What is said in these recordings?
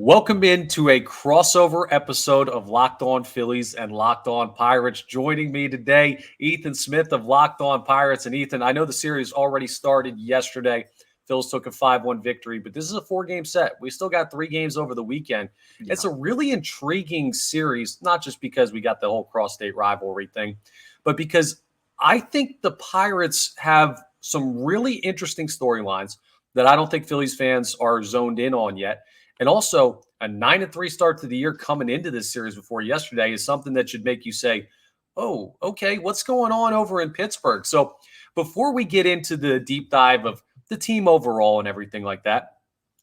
Welcome into a crossover episode of Locked On Phillies and Locked On Pirates. Joining me today, Ethan Smith of Locked On Pirates. And Ethan, I know the series already started yesterday. Phillies took a 5-1 victory, but this is a 4-game set. We still got 3 games over the weekend. Yeah. It's a really intriguing series, not just because we got the whole cross-state rivalry thing, but because I think the Pirates have some really interesting storylines that I don't think Phillies fans are zoned in on yet. And also, a 9-3 start to the year coming into this series before yesterday is something that should make you say, oh, okay, what's going on over in Pittsburgh? So before we get into the deep dive of the team overall and everything like that,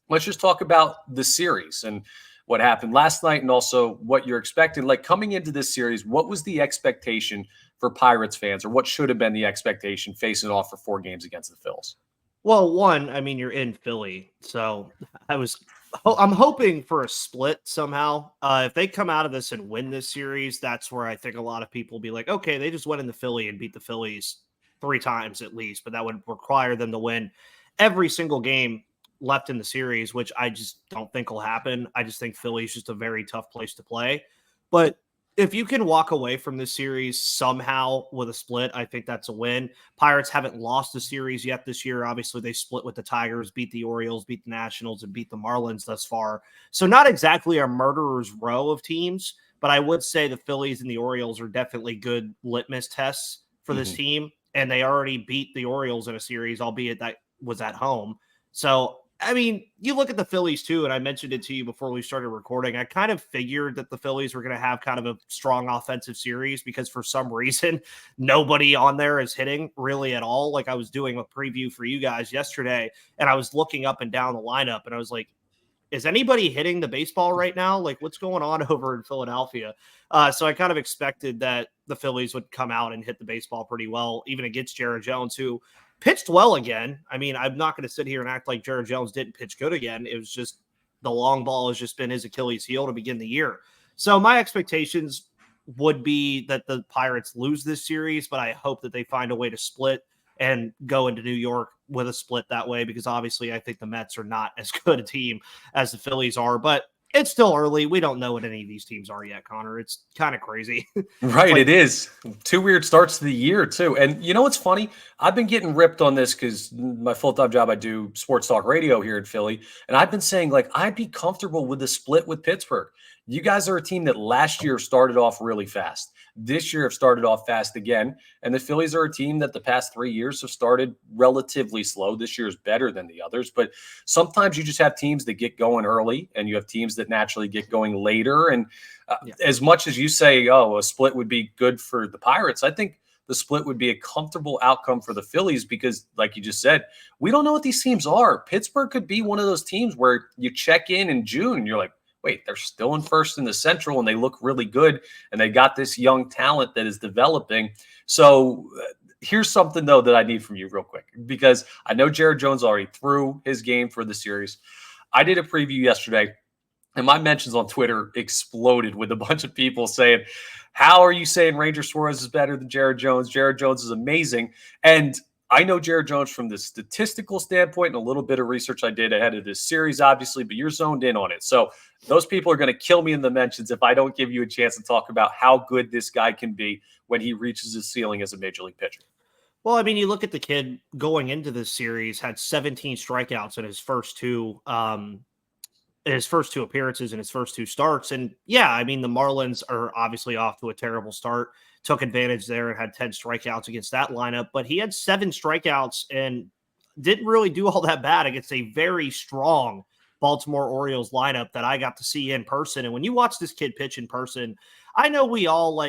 let's just talk about the series and what happened last night and also what you're expecting. Like coming into this series, what was the expectation for Pirates fans, or what should have been the expectation facing off for 4 games against the Phils? Well, one, I mean, you're in Philly, so I'm hoping for a split somehow. If they come out of this and win this series, that's where I think a lot of people will be like, okay, they just went into Philly and beat the Phillies 3 times at least, but that would require them to win every single game left in the series, which I just don't think will happen. I just think Philly's just a very tough place to play. But if you can walk away from this series somehow with a split, I think that's a win. Pirates haven't lost a series yet this year. Obviously, they split with the Tigers, beat the Orioles, beat the Nationals, and beat the Marlins thus far. So not exactly a murderer's row of teams, but I would say the Phillies and the Orioles are definitely good litmus tests for this team. And they already beat the Orioles in a series, albeit that was at home. So I mean, you look at the Phillies too, and I mentioned it to you before we started recording. I kind of figured that the Phillies were going to have kind of a strong offensive series because for some reason, nobody on there is hitting really at all. Like I was doing a preview for you guys yesterday, and I was looking up and down the lineup, and I was like, is anybody hitting the baseball right now? Like what's going on over in Philadelphia? So I kind of expected that the Phillies would come out and hit the baseball pretty well, even against Jared Jones, who pitched well again. I mean, I'm not going to sit here and act like Jared Jones didn't pitch good again. It was just the long ball has just been his Achilles heel to begin the year. So my expectations would be that the Pirates lose this series, but I hope that they find a way to split and go into New York with a split that way, because obviously I think the Mets are not as good a team as the Phillies are, but it's still early. We don't know what any of these teams are yet, Connor. It's kind of crazy. Right, it is. 2 weird starts to the year, too. And you know what's funny? I've been getting ripped on this because my full-time job, I do sports talk radio here in Philly. And I've been saying, like, I'd be comfortable with the split with Pittsburgh. You guys are a team that last year started off really fast. This year have started off fast again. And the Phillies are a team that the past 3 years have started relatively slow. This year is better than the others. But sometimes you just have teams that get going early and you have teams that naturally get going later. And as much as you say, oh, a split would be good for the Pirates, I think the split would be a comfortable outcome for the Phillies because, like you just said, we don't know what these teams are. Pittsburgh could be one of those teams where you check in June and you're like, wait, they're still in first in the Central and they look really good. And they got this young talent that is developing. So here's something, though, that I need from you real quick, because I know Jared Jones already threw his game for the series. I did a preview yesterday, and my mentions on Twitter exploded with a bunch of people saying, how are you saying Ranger Suarez is better than Jared Jones? Jared Jones is amazing. And I know Jared Jones from the statistical standpoint and a little bit of research I did ahead of this series, obviously, but you're zoned in on it. So those people are going to kill me in the mentions if I don't give you a chance to talk about how good this guy can be when he reaches his ceiling as a major league pitcher. Well, I mean, you look at the kid going into this series, had 17 strikeouts in his first two appearances and his first 2 starts. And yeah, I mean, the Marlins are obviously off to a terrible start, took advantage there and had 10 strikeouts against that lineup, but he had 7 strikeouts and didn't really do all that bad against a very strong Baltimore Orioles lineup that I got to see in person. And when you watch this kid pitch in person, I know we all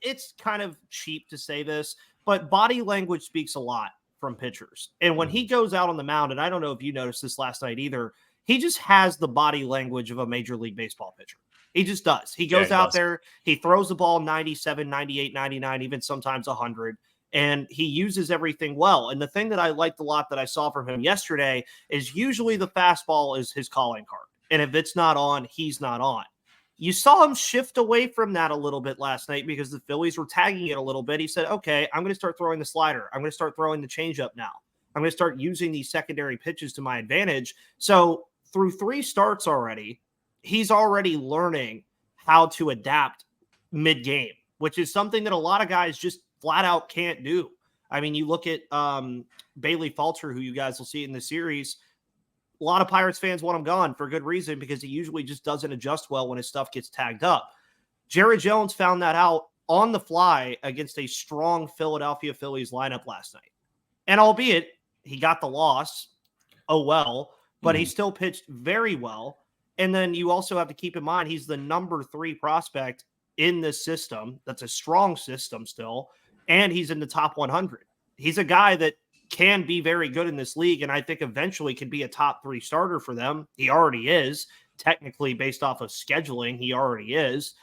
it's kind of cheap to say this, but body language speaks a lot from pitchers. And when he goes out on the mound, and I don't know if you noticed this last night either, he just has the body language of a Major League Baseball pitcher. He just does. He goes out there, he throws the ball 97, 98, 99, even sometimes 100, and he uses everything well. And the thing that I liked a lot that I saw from him yesterday is usually the fastball is his calling card. And if it's not on, he's not on. You saw him shift away from that a little bit last night because the Phillies were tagging it a little bit. He said, okay, I'm going to start throwing the slider. I'm going to start throwing the changeup now. I'm going to start using these secondary pitches to my advantage. So through 3 starts already, he's already learning how to adapt mid-game, which is something that a lot of guys just flat out can't do. I mean, you look at Bailey Falter, who you guys will see in the series. A lot of Pirates fans want him gone for good reason because he usually just doesn't adjust well when his stuff gets tagged up. Jared Jones found that out on the fly against a strong Philadelphia Phillies lineup last night. And albeit he got the loss, oh well, but he still pitched very well. And then you also have to keep in mind he's the number 3 prospect in this system. That's a strong system still. And he's in the top 100. He's a guy that can be very good in this league, and I think eventually can be a top 3 starter for them. He already is. Technically, based off of scheduling, he already is.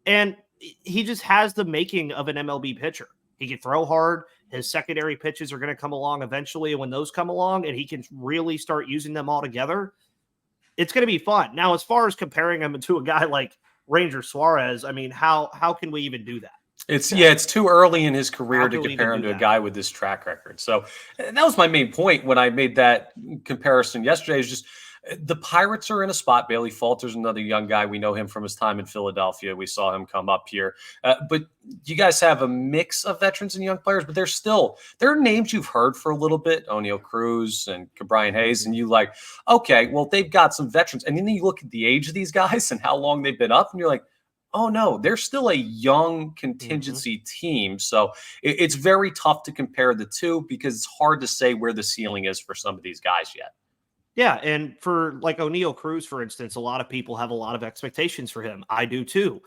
And he just has the making of an MLB pitcher. He can throw hard. His secondary pitches are going to come along eventually. And when those come along and he can really start using them all together, it's going to be fun. Now, as far as comparing him to a guy like Ranger Suarez, I mean, how can we even do that? It's too early in his career to compare him to a guy with this track record. So that was my main point when I made that comparison yesterday, is just the Pirates are in a spot. Bailey Falter's another young guy. We know him from his time in Philadelphia. We saw him come up here. But you guys have a mix of veterans and young players, but there are names you've heard for a little bit, O'Neill Cruz and Brian Hayes, and you like, okay, well, they've got some veterans. And then you look at the age of these guys and how long they've been up, and you're like, oh, no, they're still a young contingency team. So it's very tough to compare the two because it's hard to say where the ceiling is for some of these guys yet. Yeah, and for like O'Neill Cruz, for instance, a lot of people have a lot of expectations for him. I do too.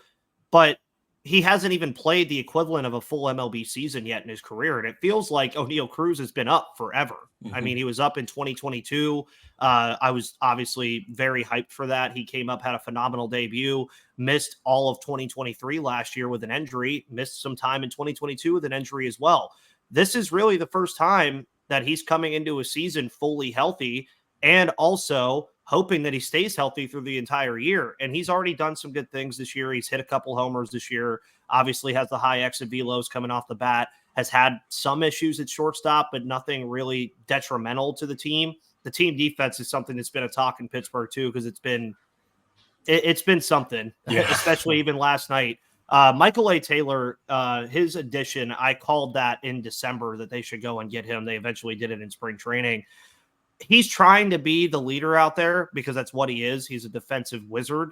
But he hasn't even played the equivalent of a full MLB season yet in his career. And it feels like O'Neill Cruz has been up forever. I mean, he was up in 2022. I was obviously very hyped for that. He came up, had a phenomenal debut, missed all of 2023 last year with an injury, missed some time in 2022 with an injury as well. This is really the first time that he's coming into a season fully healthy, and also hoping that he stays healthy through the entire year. And he's already done some good things this year. He's hit a couple homers this year, obviously has the high exit velos coming off the bat, has had some issues at shortstop, but nothing really detrimental to the team. The team defense is something that's been a talk in Pittsburgh too, because it's been something, especially even last night. Michael A. Taylor, his addition, I called that in December that they should go and get him. They eventually did it in spring training. He's trying to be the leader out there because that's what he is. He's a defensive wizard,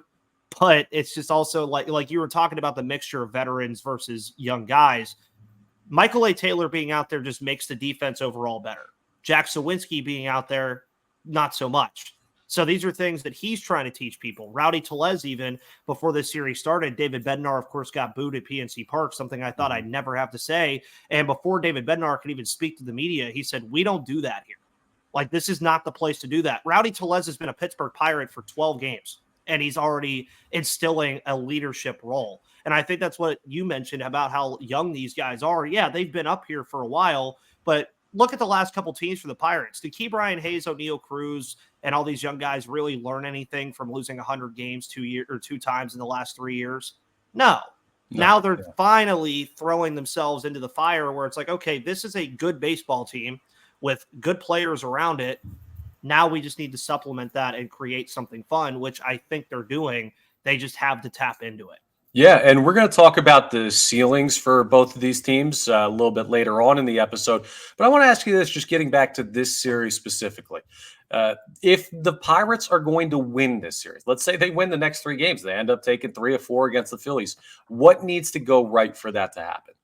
but it's just also like you were talking about the mixture of veterans versus young guys. Michael A. Taylor being out there just makes the defense overall better. Jack Sawinski being out there, not so much. So these are things that he's trying to teach people. Rowdy Tellez, even before this series started, David Bednar, of course, got booed at PNC Park, something I thought I'd never have to say. And before David Bednar could even speak to the media, he said, "We don't do that here. Like, this is not the place to do that." Rowdy Tellez has been a Pittsburgh Pirate for 12 games, and he's already instilling a leadership role. And I think that's what you mentioned about how young these guys are. Yeah, they've been up here for a while, but look at the last couple teams for the Pirates. Did Brian Hayes, O'Neill Cruz, and all these young guys really learn anything from losing 100 games 2 times in the last 3 years? No. Now they're finally throwing themselves into the fire where it's like, okay, this is a good baseball team with good players around it. Now we just need to supplement that and create something fun, which I think they're doing. They just have to tap into it. Yeah, and we're going to talk about the ceilings for both of these teams a little bit later on in the episode. But I want to ask you this, just getting back to this series specifically. If the Pirates are going to win this series, let's say they win the next 3 games, they end up taking 3 of 4 against the Phillies. What needs to go right for that to happen?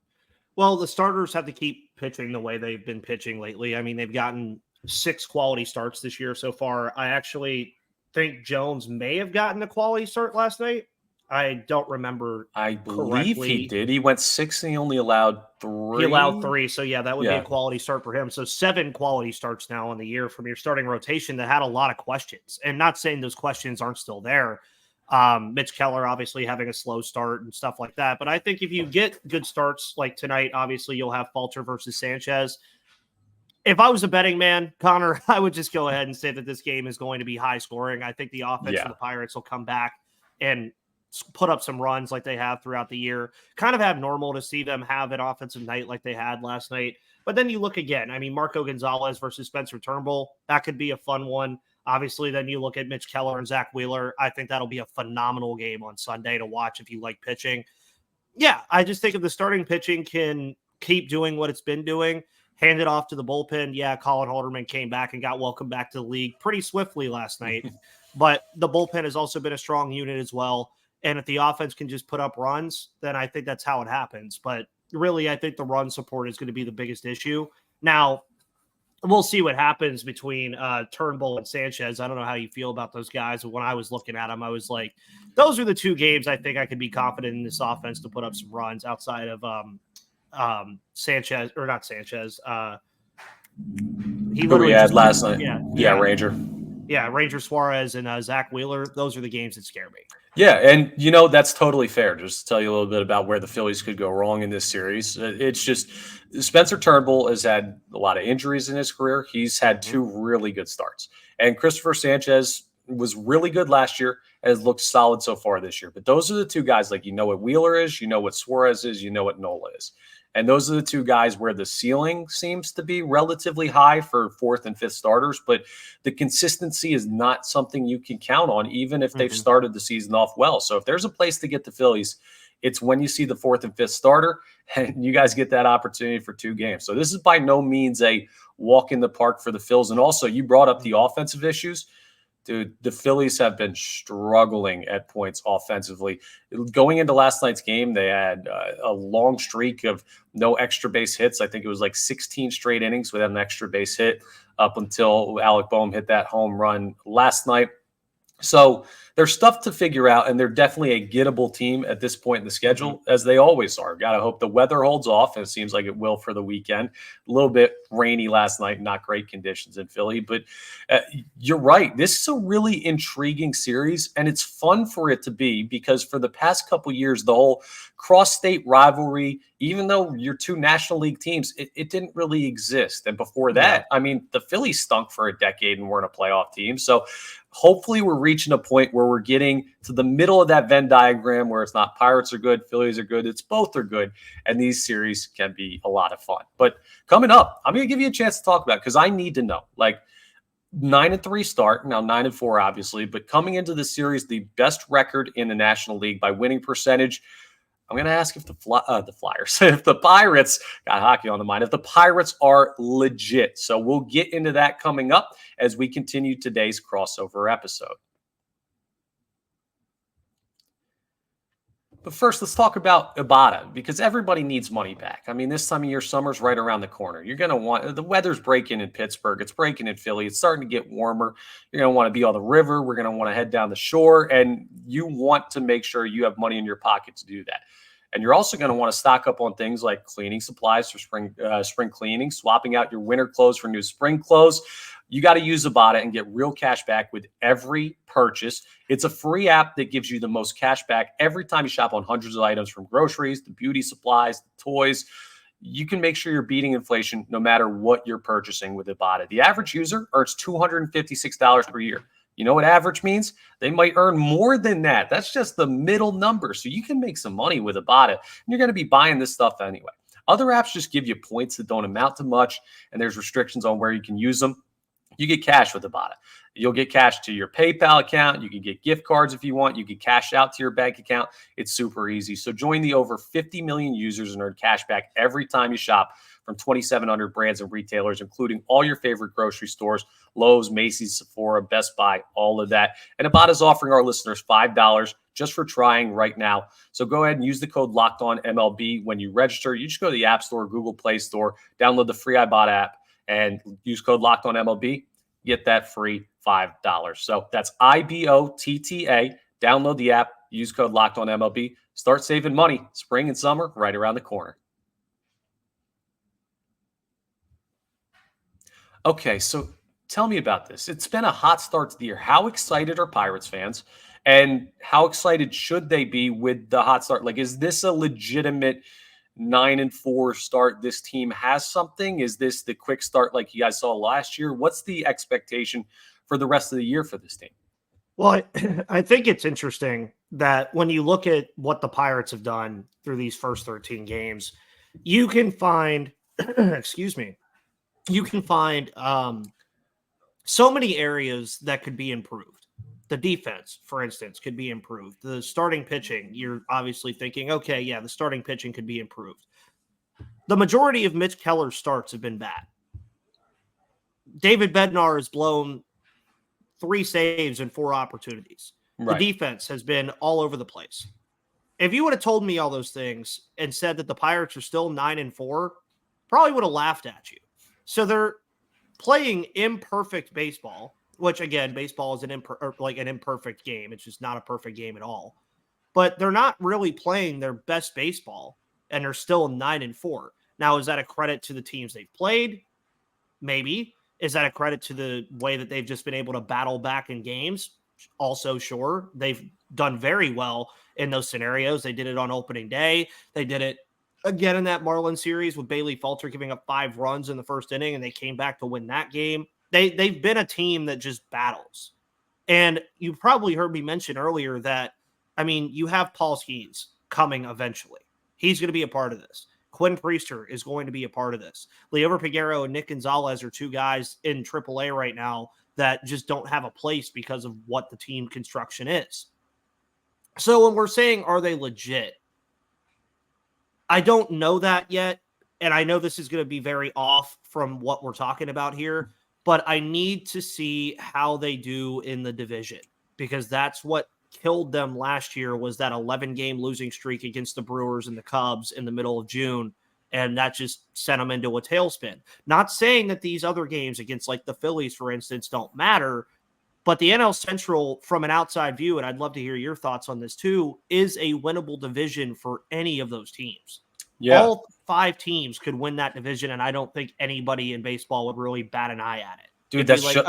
Well, the starters have to keep pitching the way they've been pitching lately. I mean, they've gotten 6 quality starts this year so far. I actually think Jones may have gotten a quality start last night. I don't remember. I believe he did. He went 6 and he only allowed 3. He allowed 3. So, yeah, that would be a quality start for him. So 7 quality starts now on the year from your starting rotation that had a lot of questions. And not saying those questions aren't still there. Mitch Keller obviously having a slow start and stuff like that. But I think if you get good starts like tonight, obviously you'll have Falter versus Sanchez. If I was a betting man, Connor, I would just go ahead and say that this game is going to be high scoring. I think the offense for the Pirates will come back and put up some runs like they have throughout the year. Kind of abnormal to see them have an offensive night like they had last night. But then you look again. I mean, Marco Gonzalez versus Spencer Turnbull, that could be a fun one. Obviously, then you look at Mitch Keller and Zach Wheeler. I think that'll be a phenomenal game on Sunday to watch if you like pitching. Yeah, I just think if the starting pitching can keep doing what it's been doing, hand it off to the bullpen. Yeah, Colin Halderman came back and got welcomed back to the league pretty swiftly last night. But the bullpen has also been a strong unit as well. And if the offense can just put up runs, then I think that's how it happens. But really, I think the run support is going to be the biggest issue. Now, we'll see what happens between Turnbull and Sanchez. I don't know how you feel about those guys. But when I was looking at them, I was like, those are the two games I think I could be confident in this offense to put up some runs outside of Sanchez, or not Sanchez. Who we had last night. Yeah, Ranger. Yeah, Ranger Suarez and Zach Wheeler. Those are the games that scare me. Yeah, and that's totally fair. Just to tell you a little bit about where the Phillies could go wrong in this series. It's just Spencer Turnbull has had a lot of injuries in his career. He's had two really good starts. And Christopher Sanchez was really good last year and has looked solid so far this year. But those are the two guys, like, what Wheeler is, what Suarez is, what Nola is. And those are the two guys where the ceiling seems to be relatively high for fourth and fifth starters, but the consistency is not something you can count on, even if they've started the season off well. So if there's a place to get the Phillies, it's when you see the fourth and fifth starter and you guys get that opportunity for two games. So this is by no means a walk in the park for the Phils. And also, you brought up the offensive issues. Dude, the Phillies have been struggling at points offensively. Going into last night's game, they had a long streak of no extra base hits. I think it was like 16 straight innings without an extra base hit up until Alec Boehm hit that home run last night. So there's stuff to figure out, and they're definitely a gettable team at this point in the schedule, as they always are. Got to hope the weather holds off, and it seems like it will for the weekend. A little bit rainy last night, not great conditions in Philly, but you're right. This is a really intriguing series, and it's fun for it to be because for the past couple years, the whole cross-state rivalry, even though you're two National League teams, it didn't really exist. And before that, I mean, the Phillies stunk for a decade and weren't a playoff team. So hopefully we're reaching a point where we're getting to the middle of that Venn diagram where it's not Pirates are good, Phillies are good, it's both are good, and these series can be a lot of fun. But coming up, I'm going to give you a chance to talk about it because I need to know. Like, 9-3 start, now 9-4 obviously, but coming into the series, the best record in the National League by winning percentage. I'm going to ask if the Flyers, if the Pirates, got hockey on the mind, if the Pirates are legit. So we'll get into that coming up as we continue today's crossover episode. But first, let's talk about Ibarra, because everybody needs money back. I mean, this time of year, summer's right around the corner. You're going to want – the weather's breaking in Pittsburgh. It's breaking in Philly. It's starting to get warmer. You're going to want to be on the river. We're going to want to head down the shore, and you want to make sure you have money in your pocket to do that. And you're also going to want to stock up on things like cleaning supplies for spring cleaning, swapping out your winter clothes for new spring clothes. You got to use Ibarra and get real cash back with every purchase. It's a free app that gives you the most cash back every time you shop on hundreds of items, from groceries to beauty supplies to toys. You can make sure you're beating inflation no matter what you're purchasing with Ibarra. The average user earns $256 per year. You know what average means? They might earn more than that. That's just the middle number. So you can make some money with Ibarra, and you're going to be buying this stuff anyway. Other apps just give you points that don't amount to much, and there's restrictions on where you can use them. You get cash with Ibarra. You'll get cash to your PayPal account. You can get gift cards if you want. You can cash out to your bank account. It's super easy. So join the over 50 million users and earn cash back every time you shop from 2,700 brands and retailers, including all your favorite grocery stores, Lowe's, Macy's, Sephora, Best Buy, all of that. And Ibarra is offering our listeners $5 just for trying right now. So go ahead and use the code LOCKEDONMLB when you register. You just go to the App Store, Google Play Store, download the free Ibarra app, and use code LOCKEDONMLB. Get that free $5. So that's IBOTTA. Download the app, use code LOCKEDONMLB. Start saving money. Spring and summer right around the corner. Okay, so tell me about this. It's been a hot start to the year. How excited are Pirates fans? And how excited should they be with the hot start? Like, is this a legitimate 9-4 start? This team has something? Is this the quick start like you guys saw last year? What's the expectation for the rest of the year for this team? Well, I think it's interesting that when you look at what the Pirates have done through these first 13 games, you can find, excuse me, you can find so many areas that could be improved. The defense, for instance, could be improved. The starting pitching, you're obviously thinking, okay, yeah, the starting pitching could be improved. The majority of Mitch Keller's starts have been bad. David Bednar has blown 3 saves in 4 opportunities. The Right. defense has been all over the place. If you would have told me all those things and said that the Pirates are still 9-4, probably would have laughed at you. So they're playing imperfect baseball, which again, baseball is an imperfect game. It's just not a perfect game at all. But they're not really playing their best baseball, and they're still 9-4. Now, is that a credit to the teams they've played? Maybe. Is that a credit to the way that they've just been able to battle back in games? Also, sure. They've done very well in those scenarios. They did it on opening day. They did it again in that Marlins series with Bailey Falter giving up 5 runs in the first inning, and they came back to win that game. They've been a team that just battles. And you probably heard me mention earlier that, I mean, you have Policygenius coming eventually. He's going to be a part of this. Quinn Priester is going to be a part of this. Leover Peguero and Nick Gonzalez are 2 guys in AAA right now that just don't have a place because of what the team construction is. So when we're saying, are they legit? I don't know that yet. And I know this is going to be very off from what we're talking about here, but I need to see how they do in the division, because that's what killed them last year, was that 11-game losing streak against the Brewers and the Cubs in the middle of June. And that just sent them into a tailspin. Not saying that these other games against like the Phillies, for instance, don't matter, but the NL Central, from an outside view, and I'd love to hear your thoughts on this too, is a winnable division for any of those teams. Yeah. All 5 teams could win that division, and I don't think anybody in baseball would really bat an eye at it. Dude, that's like,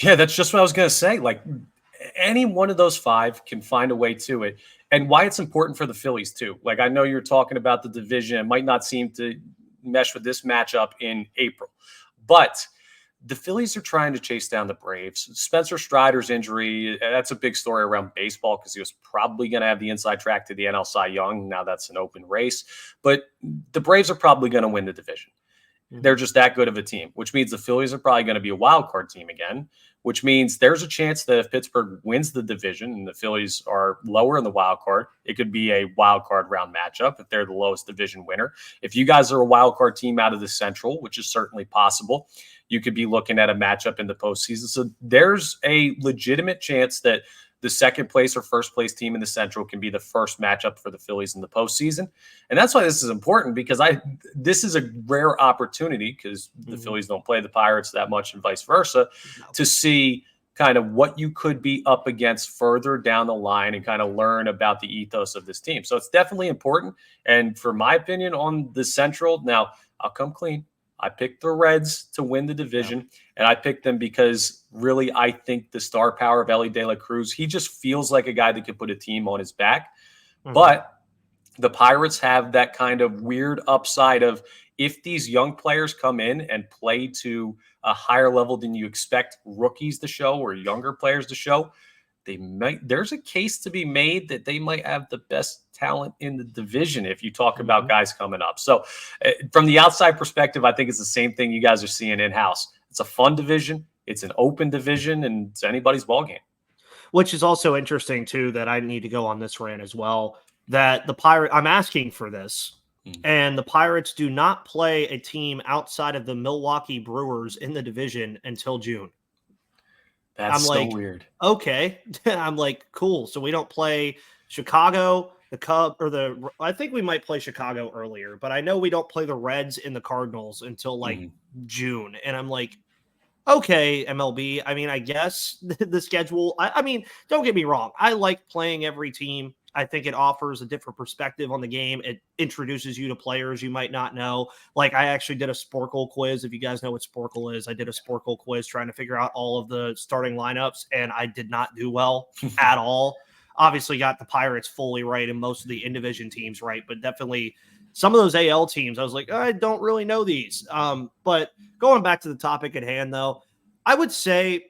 yeah, that's just what I was going to say. Like, any one of those 5 can find a way to it. And why it's important for the Phillies too. Like, I know you're talking about the division. It might not seem to mesh with this matchup in April, but the Phillies are trying to chase down the Braves. Spencer Strider's injury, that's a big story around baseball because he was probably going to have the inside track to the NL Cy Young. Now that's an open race. But the Braves are probably going to win the division. They're just that good of a team, which means the Phillies are probably going to be a wild card team again, which means there's a chance that if Pittsburgh wins the division and the Phillies are lower in the wild card, it could be a wild card round matchup if they're the lowest division winner. If you guys are a wild card team out of the Central, which is certainly possible, you could be looking at a matchup in the postseason. So there's a legitimate chance that the second place or first place team in the Central can be the first matchup for the Phillies in the postseason. And that's why this is important, because this is a rare opportunity, because the Phillies don't play the Pirates that much and vice versa, to see kind of what you could be up against further down the line and kind of learn about the ethos of this team. So it's definitely important. And for my opinion on the Central, now I'll come clean. I picked the Reds to win the division, and I picked them because really I think the star power of Elly De La Cruz, he just feels like a guy that could put a team on his back. But the Pirates have that kind of weird upside of, if these young players come in and play to a higher level than you expect rookies to show or younger players to show, there's a case to be made that they might have the best talent in the division if you talk about guys coming up. So from the outside perspective, I think it's the same thing you guys are seeing in-house. It's a fun division. It's an open division, and it's anybody's ballgame. Which is also interesting too, that I need to go on this rant as well, that the Pirates, I'm asking for this, and the Pirates do not play a team outside of the Milwaukee Brewers in the division until June. That's so weird. Okay. I'm like, cool. So we don't play Chicago, the Cubs, or I think we might play Chicago earlier, but I know we don't play the Reds and the Cardinals until like June. And I'm like, okay, MLB. I mean, I guess the schedule, I mean, don't get me wrong. I like playing every team. I think it offers a different perspective on the game. It introduces you to players you might not know. Like, I actually did a Sporkle quiz. If you guys know what Sporkle is, I did a Sporkle quiz trying to figure out all of the starting lineups, and I did not do well at all. Obviously got the Pirates fully right and most of the in-division teams right, but definitely some of those AL teams, I was like, I don't really know these. But going back to the topic at hand, though, I would say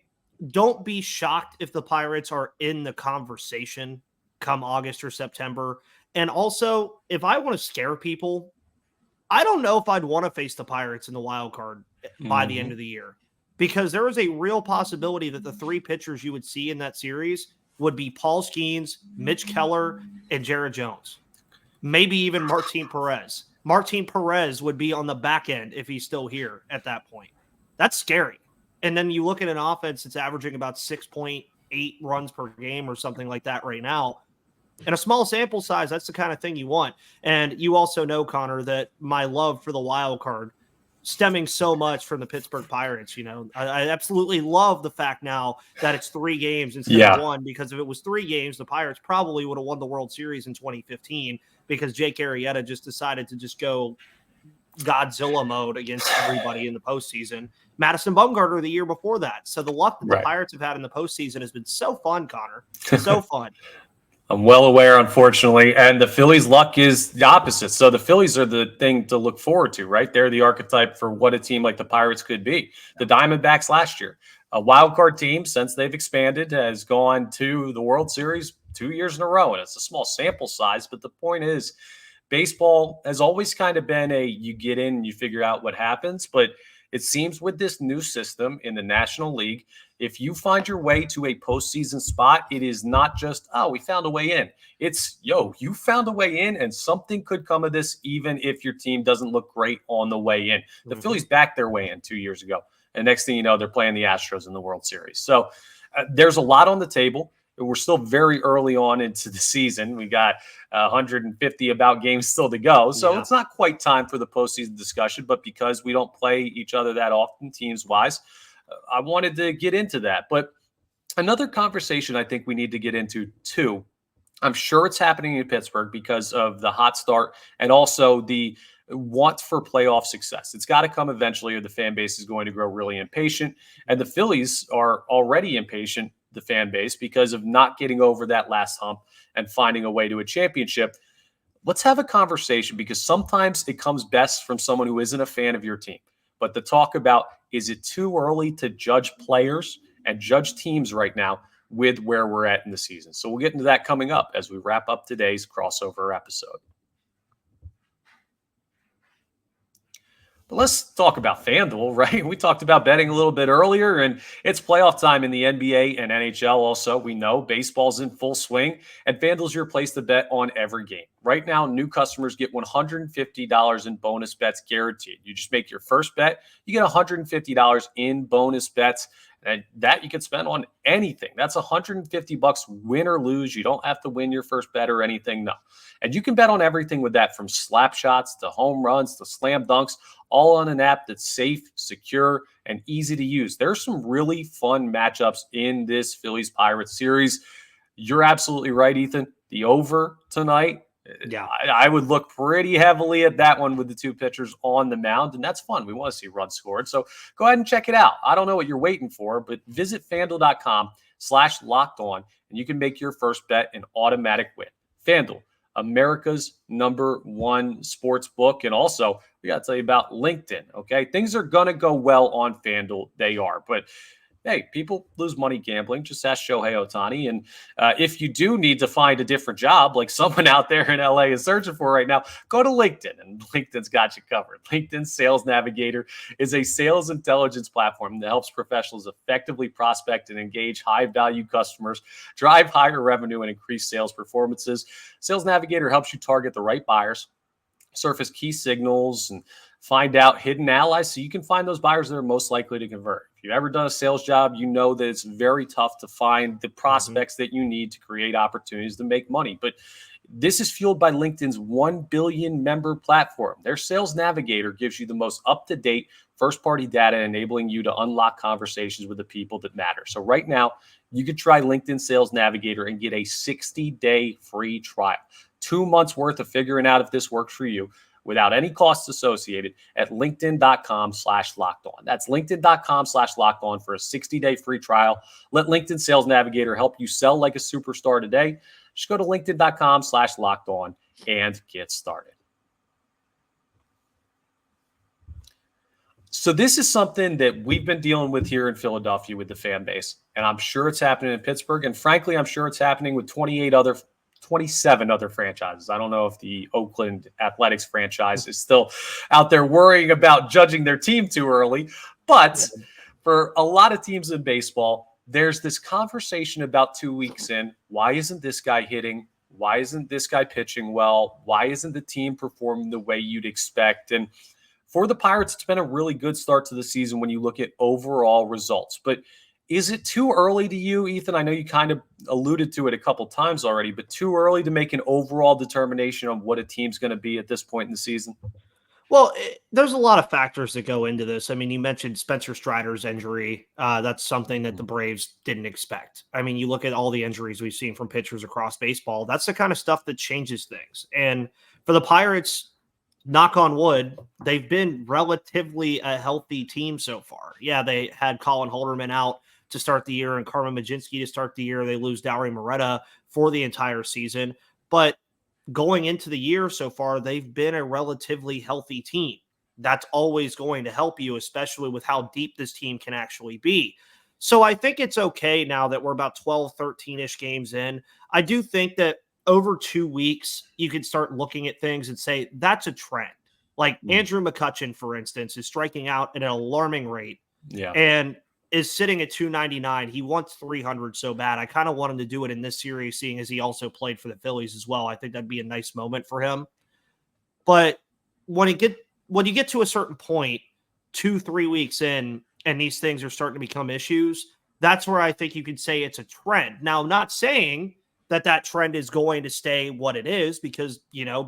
don't be shocked if the Pirates are in the conversation come August or September. And also, if I want to scare people, I don't know if I'd want to face the Pirates in the wild card by the end of the year. because there was a real possibility that the three pitchers you would see in that series would be Paul Skeens, Mitch Keller, and Jared Jones. Maybe even Martin Perez. Martin Perez would be on the back end if he's still here at that point. That's scary. And then you look at an offense that's averaging about 6.8 runs per game or something like that right now. In a small sample size, that's the kind of thing you want. And you also know, Connor, that my love for the wild card stemming so much from the Pittsburgh Pirates. I absolutely love the fact now that it's 3 games instead of 1, because if it was 3 games, the Pirates probably would have won the World Series in 2015 because Jake Arrieta just decided to just go Godzilla mode against everybody in the postseason. Madison Bumgarner the year before that. So the luck that the Pirates have had in the postseason has been so fun, Connor. So fun. I'm well aware, unfortunately, and the Phillies' luck is the opposite. So the Phillies are the thing to look forward to, right? They're the archetype for what a team like the Pirates could be. The Diamondbacks last year, a wild card team since they've expanded, has gone to the World Series 2 years in a row, and it's a small sample size. But the point is, baseball has always kind of been you get in and you figure out what happens, but it seems with this new system in the National League, if you find your way to a postseason spot, it is not just, we found a way in. It's, you found a way in, and something could come of this even if your team doesn't look great on the way in. The Phillies backed their way in 2 years ago, and next thing you know, they're playing the Astros in the World Series. So there's a lot on the table. We're still very early on into the season. We got 150 about games still to go. So it's not quite time for the postseason discussion, but because we don't play each other that often teams-wise, I wanted to get into that. But another conversation I think we need to get into too, I'm sure it's happening in Pittsburgh because of the hot start and also the want for playoff success. It's got to come eventually or the fan base is going to grow really impatient. And the Phillies are already impatient, the fan base, because of not getting over that last hump and finding a way to a championship. Let's have a conversation, because sometimes it comes best from someone who isn't a fan of your team. But to talk about, is it too early to judge players and judge teams right now with where we're at in the season? So we'll get into that coming up as we wrap up today's crossover episode. But let's talk about FanDuel, right? We talked about betting a little bit earlier, and it's playoff time in the NBA and NHL also. We know baseball's in full swing, and FanDuel's your place to bet on every game. Right now, new customers get $150 in bonus bets guaranteed. You just make your first bet, you get $150 in bonus bets, and that you can spend on anything. That's $150 win or lose. You don't have to win your first bet or anything, no. And you can bet on everything with that, from slap shots to home runs to slam dunks, all on an app that's safe, secure, and easy to use. There's some really fun matchups in this Phillies-Pirates series. You're absolutely right, Ethan. The over tonight, I would look pretty heavily at that one with the two pitchers on the mound, and that's fun. We want to see runs scored. So go ahead and check it out. I don't know what you're waiting for, but visit FanDuel.com/lockedon, and you can make your first bet an automatic win. FanDuel, America's #1 sports book. And also, we got to tell you about LinkedIn, okay? Things are going to go well on FanDuel. They are. But, hey, people lose money gambling. Just ask Shohei Ohtani. And if you do need to find a different job, like someone out there in LA is searching for right now, go to LinkedIn, and LinkedIn's got you covered. LinkedIn Sales Navigator is a sales intelligence platform that helps professionals effectively prospect and engage high-value customers, drive higher revenue, and increase sales performances. Sales Navigator helps you target the right buyers, surface key signals, and find out hidden allies so you can find those buyers that are most likely to convert. If you've ever done a sales job, you know that it's very tough to find the prospects that you need to create opportunities to make money. But this is fueled by LinkedIn's 1 billion member platform. Their Sales Navigator gives you the most up-to-date first-party data, enabling you to unlock conversations with the people that matter. So right now, you could try LinkedIn Sales Navigator and get a 60-day free trial. 2 months worth of figuring out if this works for you without any costs associated at linkedin.com/lockedon. That's linkedin.com/lockedon for a 60-day free trial. Let LinkedIn Sales Navigator help you sell like a superstar today. Just go to linkedin.com/lockedon and get started. So this is something that we've been dealing with here in Philadelphia with the fan base, and I'm sure it's happening in Pittsburgh, and frankly, I'm sure it's happening with 27 other franchises. I don't know if the Oakland Athletics franchise is still out there worrying about judging their team too early, but for a lot of teams in baseball, there's this conversation about 2 weeks in. Why isn't this guy hitting? Why isn't this guy pitching well? Why isn't the team performing the way you'd expect? And for the Pirates, it's been a really good start to the season when you look at overall results. But is it too early to you, Ethan? I know you kind of alluded to it a couple times already, but too early to make an overall determination on what a team's going to be at this point in the season? Well, there's a lot of factors that go into this. I mean, you mentioned Spencer Strider's injury. That's something that the Braves didn't expect. I mean, you look at all the injuries we've seen from pitchers across baseball. That's the kind of stuff that changes things. And for the Pirates, knock on wood, they've been relatively a healthy team so far. Yeah, they had Colin Holderman out to start the year and Carmen Majinski to start the year. They lose Dowry Moretta for the entire season. But going into the year so far, they've been a relatively healthy team. That's always going to help you, especially with how deep this team can actually be. So I think it's okay now that we're about 12, 13-ish games in. I do think that over 2 weeks, you can start looking at things and say, that's a trend. Like Andrew McCutchen, for instance, is striking out at an alarming rate. Yeah. And is sitting at 299. He wants 300 so bad. I kind of want him to do it in this series, seeing as he also played for the Phillies as well. I think that'd be a nice moment for him. But when you get to a certain point, 2-3 weeks in, and these things are starting to become issues, that's where I think you could say it's a trend. Now, I'm not saying that trend is going to stay what it is because,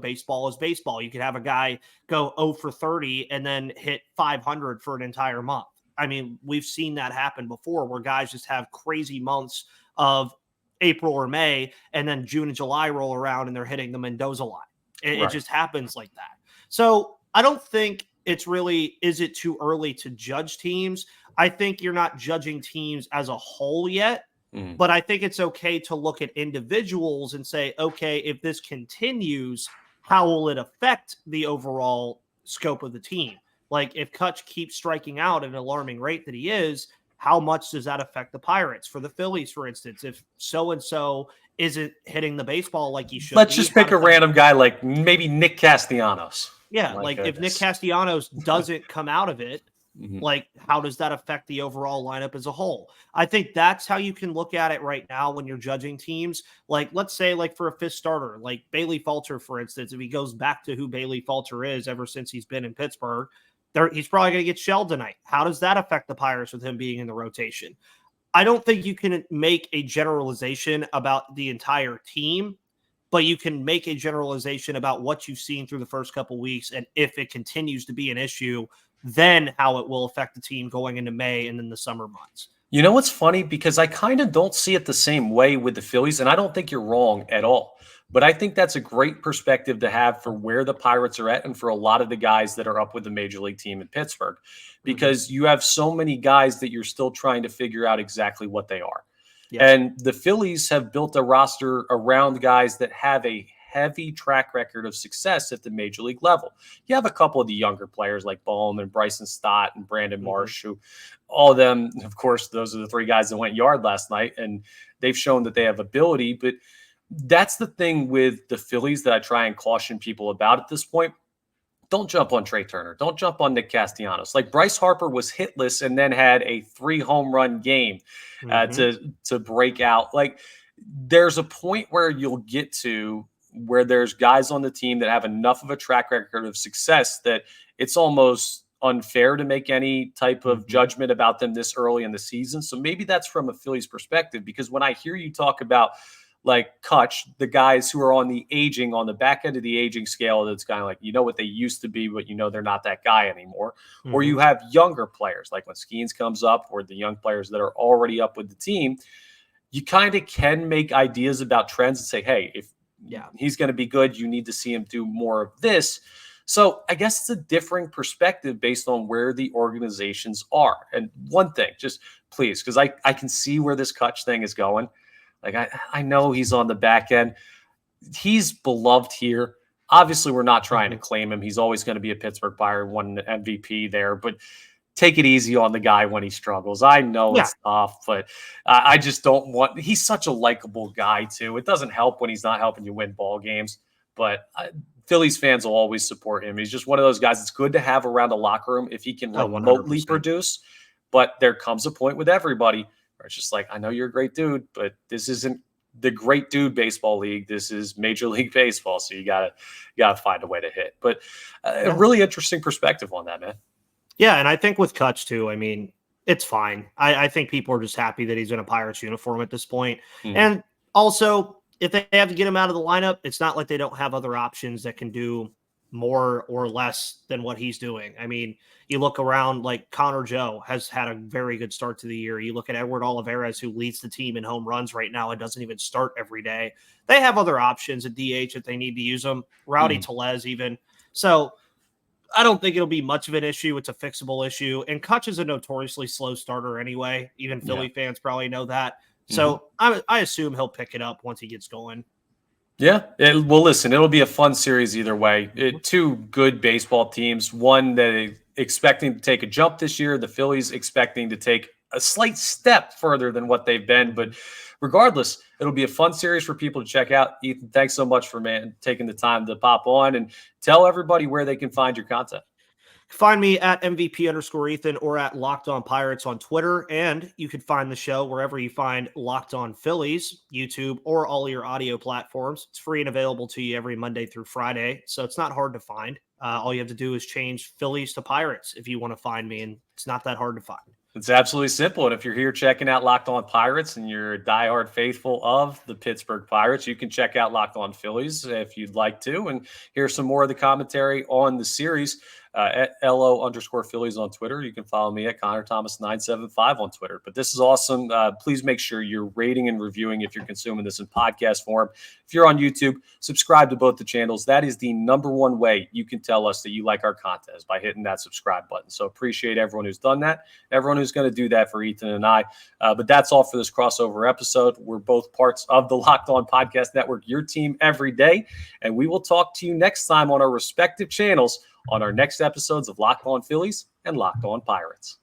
baseball is baseball. You could have a guy go 0 for 30 and then hit 500 for an entire month. I mean, we've seen that happen before where guys just have crazy months of April or May, and then June and July roll around and they're hitting the Mendoza line. It just happens like that. So I don't think is it too early to judge teams? I think you're not judging teams as a whole yet, but I think it's okay to look at individuals and say, okay, if this continues, how will it affect the overall scope of the team? Like if Kutch keeps striking out at an alarming rate that he is, how much does that affect the Pirates? For the Phillies, for instance, if so-and-so isn't hitting the baseball like he should Let's just pick a random guy like maybe Nick Castellanos. Yeah, like if Nick Castellanos doesn't come out of it, like how does that affect the overall lineup as a whole? I think that's how you can look at it right now when you're judging teams. Like let's say like for a fifth starter, like Bailey Falter, for instance, if he goes back to who Bailey Falter is ever since he's been in Pittsburgh, he's probably going to get shelled tonight. How does that affect the Pirates with him being in the rotation? I don't think you can make a generalization about the entire team, but you can make a generalization about what you've seen through the first couple weeks. And if it continues to be an issue, then how it will affect the team going into May and then the summer months. You know what's funny? Because I kind of don't see it the same way with the Phillies, and I don't think you're wrong at all. But I think that's a great perspective to have for where the Pirates are at and for a lot of the guys that are up with the major league team in Pittsburgh, because you have so many guys that you're still trying to figure out exactly what they are. Yeah. And the Phillies have built a roster around guys that have a heavy track record of success at the major league level. You have a couple of the younger players like Bohm and Bryson Stott and Brandon Marsh, who all of them, of course, those are the three guys that went yard last night, and they've shown that they have ability. But that's the thing with the Phillies that I try and caution people about at this point. Don't jump on Trey Turner. Don't jump on Nick Castellanos. Like Bryce Harper was hitless and then had a 3-home run game to break out. Like there's a point where you'll get to where there's guys on the team that have enough of a track record of success that it's almost unfair to make any type of judgment about them this early in the season. So maybe that's from a Phillies perspective, because when I hear you talk about like Kutch, the guys who are on the back end of the aging scale, that's kind of like, what they used to be, but they're not that guy anymore. Or you have younger players, like when Skeens comes up, or the young players that are already up with the team, you kind of can make ideas about trends and say, hey, if he's going to be good, you need to see him do more of this. So I guess it's a differing perspective based on where the organizations are. And one thing, just please, because I can see where this Kutch thing is going. Like, I know he's on the back end. He's beloved here. Obviously, we're not trying to claim him. He's always going to be a Pittsburgh Pirate, won an MVP there. But take it easy on the guy when he struggles. I know it's tough, but I just don't want – he's such a likable guy, too. It doesn't help when he's not helping you win ball games. But Phillies fans will always support him. He's just one of those guys it's good to have around a locker room if he can remotely produce. But there comes a point with everybody where it's just like, I know you're a great dude, but this isn't the great dude baseball league. This is Major League Baseball. So you gotta find a way to hit. But a really interesting perspective on that, man. Yeah, and I think with Kutch too, I mean, it's fine. I think people are just happy that he's in a Pirates uniform at this point. And also, if they have to get him out of the lineup, it's not like they don't have other options that can do more or less than what he's doing. I mean, you look around, like Connor Joe has had a very good start to the year. You look at Edward Olivares, who leads the team in home runs right now and doesn't even start every day. They have other options at DH if they need to use them. Rowdy Tellez even. So I don't think it'll be much of an issue. It's a fixable issue. And Kutch is a notoriously slow starter anyway. Even Philly fans probably know that. So I assume he'll pick it up once he gets going. Yeah. Well, listen, it'll be a fun series either way. Two good baseball teams. One that is expecting to take a jump this year. The Phillies expecting to take a slight step further than what they've been. But regardless, it'll be a fun series for people to check out. Ethan, thanks so much for taking the time to pop on and tell everybody where they can find your content. Find me at MVP_Ethan or at Locked On Pirates on Twitter. And you can find the show wherever you find Locked On Phillies, YouTube, or all your audio platforms. It's free and available to you every Monday through Friday. So it's not hard to find. All you have to do is change Phillies to Pirates if you want to find me. And it's not that hard to find. It's absolutely simple. And if you're here checking out Locked On Pirates and you're a diehard faithful of the Pittsburgh Pirates, you can check out Locked On Phillies if you'd like to and hear some more of the commentary on the series. At LO_Phillies on Twitter. You can follow me at Connor Thomas 975 on Twitter. But this is awesome. Please make sure you're rating and reviewing if you're consuming this in podcast form. If you're on YouTube, subscribe to both the channels. That is the number one way you can tell us that you like our content, is by hitting that subscribe button. So appreciate everyone who's done that, everyone who's going to do that for Ethan and I. But that's all for this crossover episode. We're both parts of the Locked On Podcast Network, your team every day. And we will talk to you next time on our respective channels on our next episodes of Locked On Phillies and Locked On Pirates.